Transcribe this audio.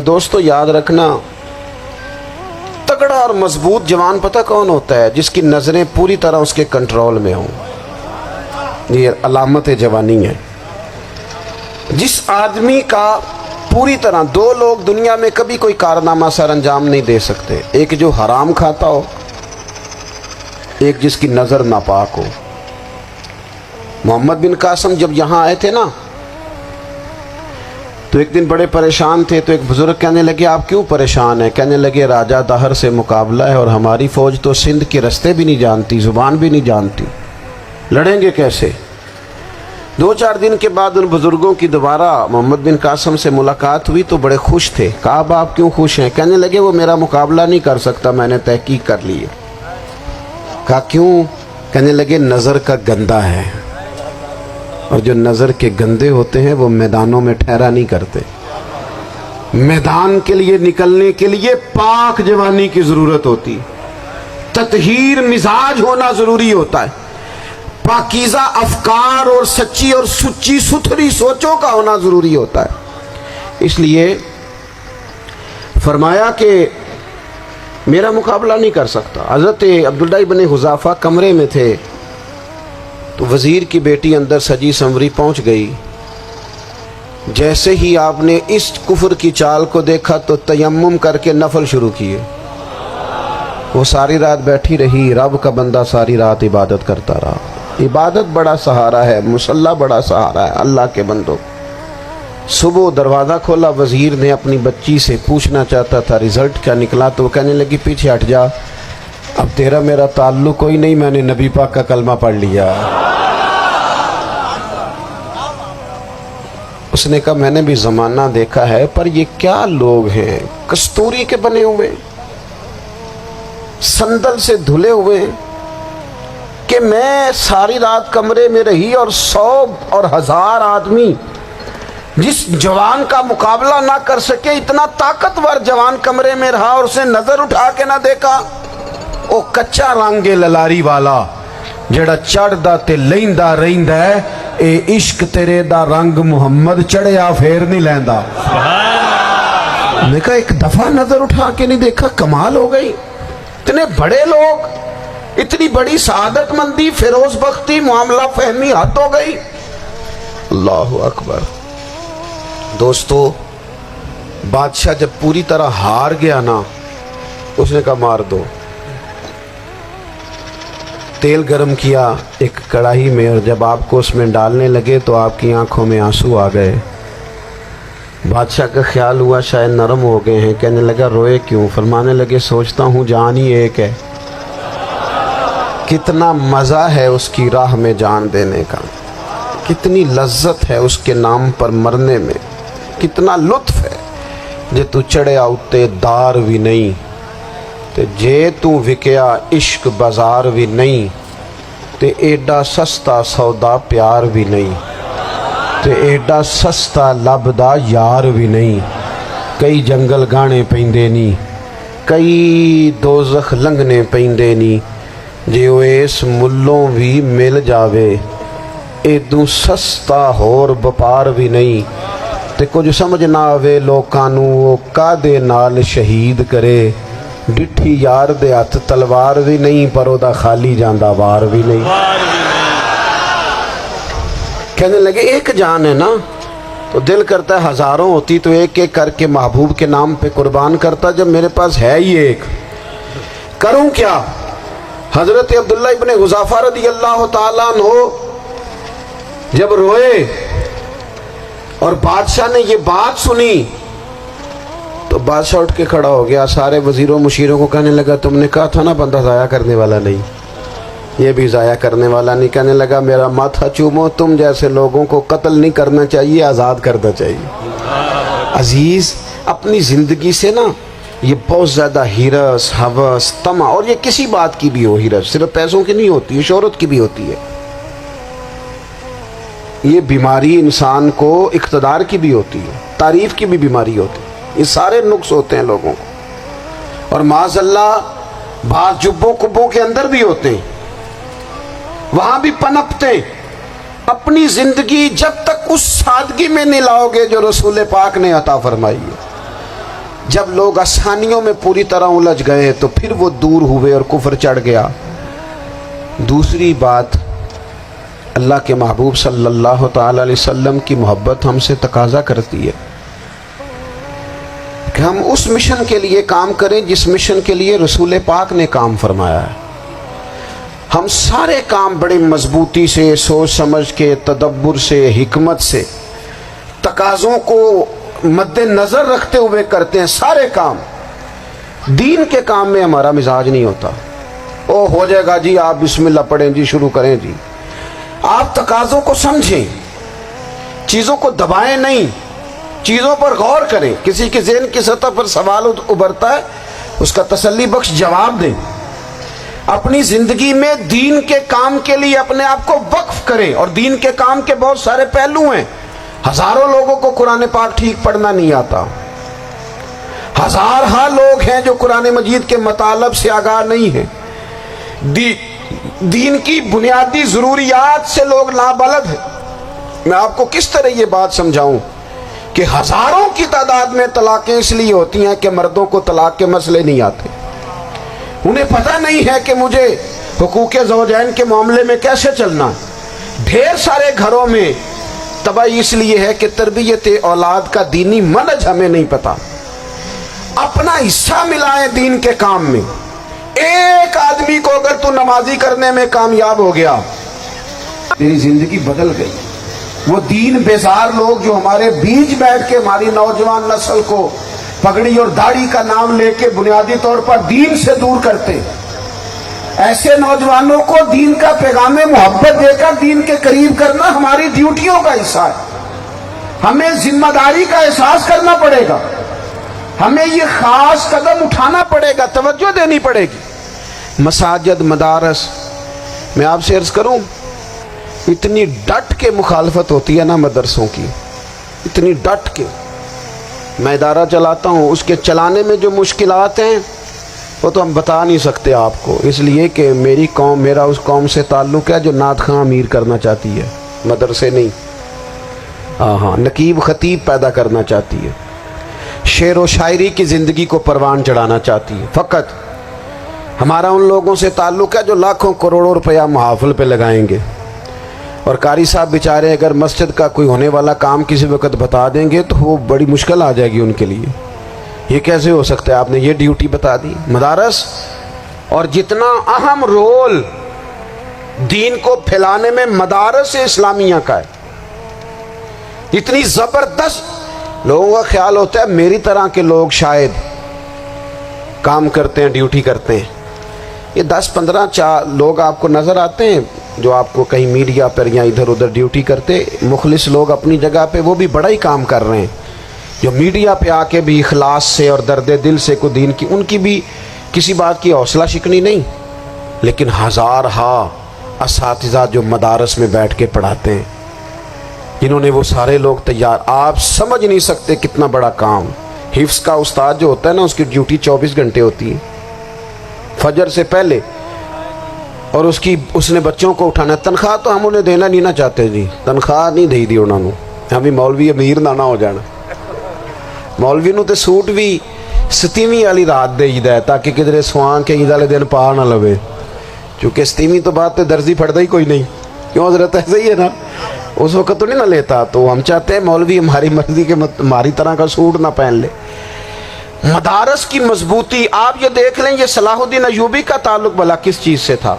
دوستو یاد رکھنا، تگڑا اور مضبوط جوان پتہ کون ہوتا ہے؟ جس کی نظریں پوری طرح اس کے کنٹرول میں ہوں۔ یہ علامت جوانی ہے۔ جس آدمی کا پوری طرح، دو لوگ دنیا میں کبھی کوئی کارنامہ سر انجام نہیں دے سکتے، ایک جو حرام کھاتا ہو، ایک جس کی نظر ناپاک ہو۔ محمد بن قاسم جب یہاں آئے تھے نا تو ایک دن بڑے پریشان تھے، تو ایک بزرگ کہنے لگے آپ کیوں پریشان ہیں؟ کہنے لگے راجہ دہر سے مقابلہ ہے اور ہماری فوج تو سندھ کے رستے بھی نہیں جانتی، زبان بھی نہیں جانتی، لڑیں گے کیسے؟ 2-4 دن کے بعد ان بزرگوں کی دوبارہ محمد بن قاسم سے ملاقات ہوئی تو بڑے خوش تھے۔ کہا اب آپ کیوں خوش ہیں؟ کہنے لگے وہ میرا مقابلہ نہیں کر سکتا، میں نے تحقیق کر لی ہے۔ کہا کیوں؟ کہنے لگے نظر کا گندہ ہے، اور جو نظر کے گندے ہوتے ہیں وہ میدانوں میں ٹھہرا نہیں کرتے۔ میدان کے لیے نکلنے کے لیے پاک جوانی کی ضرورت ہوتی، تطہیر مزاج ہونا ضروری ہوتا ہے، پاکیزہ افکار اور سچی اور سچی ستھری سوچوں کا ہونا ضروری ہوتا ہے۔ اس لیے فرمایا کہ میرا مقابلہ نہیں کر سکتا۔ حضرت عبداللہ بن حذافہ کمرے میں تھے تو وزیر کی بیٹی اندر سجی سنوری پہنچ گئی۔ جیسے ہی آپ نے اس کفر کی چال کو دیکھا تو تیمم کر کے نفل شروع کیے۔ وہ ساری رات بیٹھی رہی، رب کا بندہ ساری رات عبادت کرتا رہا۔ عبادت بڑا سہارا ہے، مصلی بڑا سہارا ہے اللہ کے بندوں۔ صبح دروازہ کھولا، وزیر نے اپنی بچی سے پوچھنا چاہتا تھا رزلٹ کیا نکلا، تو وہ کہنے لگی پیچھے ہٹ جا، اب تیرا میرا تعلق کوئی نہیں، میں نے نبی پاک کا کلمہ پڑھ لیا۔ اس نے کہا میں نے بھی زمانہ دیکھا ہے، پر یہ کیا لوگ ہیں، کستوری کے بنے ہوئے، سندل سے دھلے ہوئے، کہ میں ساری رات کمرے میں رہی اور 100 اور 1000 آدمی جس جوان کا مقابلہ نہ کر سکے، اتنا طاقتور جوان کمرے میں رہا اور اسے نظر اٹھا کے نہ دیکھا۔ او کچا رنگ للاری والا جڑا چڑھدا تے لیندا رہندا ہے، اے عشق تیرے دا رنگ محمد چڑھیا پھر نہیں لیندا۔ میں نے کہا ایک دفعہ نظر اٹھا کے نہیں دیکھا، کمال ہو گئی۔ اتنے بڑے لوگ، اتنی بڑی سعادت مندی، فیروز بختی، معاملہ فہمی حد ہو گئی۔ اللہ اکبر۔ دوستو بادشاہ جب پوری طرح ہار گیا نا، اس نے کہا مار دو۔ تیل گرم کیا ایک کڑاہی میں، اور جب آپ کو اس میں ڈالنے لگے تو آپ کی آنکھوں میں آنسو آ گئے۔ بادشاہ کا خیال ہوا شاید نرم ہو گئے ہیں، کہنے لگا روئے کیوں؟ فرمانے لگے سوچتا ہوں جان ہی ایک ہے، کتنا مزہ ہے اس کی راہ میں جان دینے کا، کتنی لذت ہے اس کے نام پر مرنے میں، کتنا لطف ہے۔ جے تو چڑھیا اتے دار بھی نہیں تے جے تو وکیا عشق بازار بھی نہیں، تے ایڈا سستا سودا پیار بھی نہیں، تے ایڈا سستا لبدا یار بھی نہیں۔ کئی جنگل گانے پیندے نہیں، کئی دوزخ لنگنے پیندے نہیں، جے وہ اس ملوں بھی مل جاوے، ایدوں سستا ہور بپار بھی نہیں۔ تے کچھ سمجھ نہ آوے لوکاں نوں وہ کادے نال شہید کرے، ڈٹھی یار دے ہاتھ تلوار بھی نہیں، پر او دا خالی جاندہ وار بھی نہیں۔ کہنے لگے ایک جان ہے نا، تو دل کرتا ہے ہزاروں ہوتی تو ایک ایک کر کے محبوب کے نام پہ قربان کرتا، جب میرے پاس ہے ہی ایک، کروں کیا؟ حضرت عبداللہ ابن حذافہ رضی اللہ تعالیٰ عنہ جب روئے اور بادشاہ نے یہ بات سنی تو بادشاہ اٹھ کے کھڑا ہو گیا، سارے وزیروں مشیروں کو کہنے لگا تم نے کہا تھا نا بندہ ضائع کرنے والا نہیں، یہ بھی ضائع کرنے والا نہیں۔ کہنے لگا میرا ماتھا چومو، تم جیسے لوگوں کو قتل نہیں کرنا چاہیے، آزاد کرنا چاہیے۔ عزیز اپنی زندگی سے نا یہ بہت زیادہ ہرس، ہوس، طمع، اور یہ کسی بات کی بھی ہو، ہرس صرف پیسوں کی نہیں ہوتی ہے، شہرت کی بھی ہوتی ہے، یہ بیماری انسان کو اقتدار کی بھی ہوتی ہے، تعریف کی بھی بیماری ہوتی ہے، یہ سارے نقص ہوتے ہیں لوگوں کو، اور معاذ اللہ بعض جبوں کبوں کے اندر بھی ہوتے ہیں، وہاں بھی پنپتے ہیں۔ اپنی زندگی جب تک اس سادگی میں نہیں لاؤ گے جو رسول پاک نے عطا فرمائی ہے، جب لوگ آسانیوں میں پوری طرح الجھ گئے تو پھر وہ دور ہوئے اور کفر چڑھ گیا۔ دوسری بات، اللہ کے محبوب صلی اللہ تعالی علیہ وسلم کی محبت ہم سے تقاضا کرتی ہے کہ ہم اس مشن کے لیے کام کریں جس مشن کے لیے رسول پاک نے کام فرمایا ہے۔ ہم سارے کام بڑے مضبوطی سے، سوچ سمجھ کے، تدبر سے، حکمت سے، تقاضوں کو مد نظر رکھتے ہوئے کرتے ہیں سارے کام۔ دین کے کام میں ہمارا مزاج نہیں ہوتا، او ہو جائے گا جی، آپ بسم اللہ پڑھیں جی، شروع کریں جی۔ آپ تقاضوں کو سمجھیں، چیزوں کو دبائیں نہیں، چیزوں پر غور کریں۔ کسی کے ذہن کی سطح پر سوال ابھرتا ہے، اس کا تسلی بخش جواب دیں۔ اپنی زندگی میں دین کے کام کے لیے اپنے آپ کو وقف کریں، اور دین کے کام کے بہت سارے پہلو ہیں۔ ہزاروں لوگوں کو قرآن پاک ٹھیک پڑھنا نہیں آتا، ہزارہ لوگ ہیں جو قرآن مجید کے مطالب سے آگاہ نہیں ہیں، دین کی بنیادی ضروریات سے لوگ نابلد ہیں۔ میں آپ کو کس طرح یہ بات سمجھاؤں کہ ہزاروں کی تعداد میں طلاقیں اس لیے ہوتی ہیں کہ مردوں کو طلاق کے مسئلے نہیں آتے، انہیں پتہ نہیں ہے کہ مجھے حقوق زوجین کے معاملے میں کیسے چلنا۔ ڈھیر سارے گھروں میں تباہی اس لیے ہے کہ تربیت اولاد کا دینی منہج ہمیں نہیں پتا۔ اپنا حصہ ملائیں دین کے کام میں۔ ایک آدمی کو اگر تو نمازی کرنے میں کامیاب ہو گیا، تیری زندگی بدل گئی۔ وہ دین بیزار لوگ جو ہمارے بیچ بیٹھ کے ہماری نوجوان نسل کو پگڑی اور داڑھی کا نام لے کے بنیادی طور پر دین سے دور کرتے، ایسے نوجوانوں کو دین کا پیغام محبت دے کر دین کے قریب کرنا ہماری ڈیوٹیوں کا حصہ ہے۔ ہمیں ذمہ داری کا احساس کرنا پڑے گا، ہمیں یہ خاص قدم اٹھانا پڑے گا، توجہ دینی پڑے گی۔ مساجد، مدارس، میں آپ سے عرض کروں، اتنی ڈٹ کے مخالفت ہوتی ہے نا مدرسوں کی، اتنی ڈٹ کے۔ میں ادارہ چلاتا ہوں، اس کے چلانے میں جو مشکلات ہیں وہ تو ہم بتا نہیں سکتے آپ کو، اس لیے کہ میری قوم، میرا اس قوم سے تعلق ہے جو نعت خواں امیر کرنا چاہتی ہے، مدرسے نہیں۔ ہاں، نقیب خطیب پیدا کرنا چاہتی ہے، شعر و شاعری کی زندگی کو پروان چڑھانا چاہتی ہے۔ فقط ہمارا ان لوگوں سے تعلق ہے جو لاکھوں کروڑوں روپیہ محافل پہ لگائیں گے، اور قاری صاحب بیچارے اگر مسجد کا کوئی ہونے والا کام کسی وقت بتا دیں گے تو وہ بڑی مشکل آ جائے گی ان کے لیے۔ یہ کیسے ہو سکتا ہے، آپ نے یہ ڈیوٹی بتا دی۔ مدارس، اور جتنا اہم رول دین کو پھیلانے میں مدارس اسلامیہ کا ہے، اتنی زبردست، لوگوں کا خیال ہوتا ہے میری طرح کے لوگ شاید کام کرتے ہیں، ڈیوٹی کرتے ہیں۔ یہ 10-15 لوگ آپ کو نظر آتے ہیں جو آپ کو کہیں میڈیا پر یا ادھر ادھر ڈیوٹی کرتے، مخلص لوگ اپنی جگہ پہ، وہ بھی بڑا ہی کام کر رہے ہیں، جو میڈیا پہ آ کے بھی اخلاص سے اور درد دل سے کو دین کی، ان کی بھی کسی بات کی حوصلہ شکنی نہیں۔ لیکن ہزارہ اساتذہ جو مدارس میں بیٹھ کے پڑھاتے ہیں، جنہوں نے وہ سارے لوگ تیار، آپ سمجھ نہیں سکتے کتنا بڑا کام۔ حفظ کا استاد جو ہوتا ہے نا، اس کی ڈیوٹی 24 گھنٹے ہوتی ہے، فجر سے پہلے، اور اس نے بچوں کو اٹھانا۔ تنخواہ تو ہم انہیں دینا نہیں نہ چاہتے جی، تنخواہ نہیں دے دی انہوں نے، ہمیں مولوی امیر نہ ہو جانا۔ مولوی نو تے سوٹ بھی 27ویں والی رات دے ہے تاکہ کدھر سوان کے عید والے دن پا نہ لوے، چونکہ 27ویں تو بعد تے درزی پھڑتا ہی کوئی نہیں، کیوں حضرت ایسے ہی ہے نا، اس وقت تو نہیں نہ لیتا۔ تو ہم چاہتے ہیں مولوی ہماری مرضی کے ہماری طرح کا سوٹ نہ پہن لے۔ مدارس کی مضبوطی، آپ یہ دیکھ لیں، یہ صلاح الدین ایوبی کا تعلق بھلا کس چیز سے تھا؟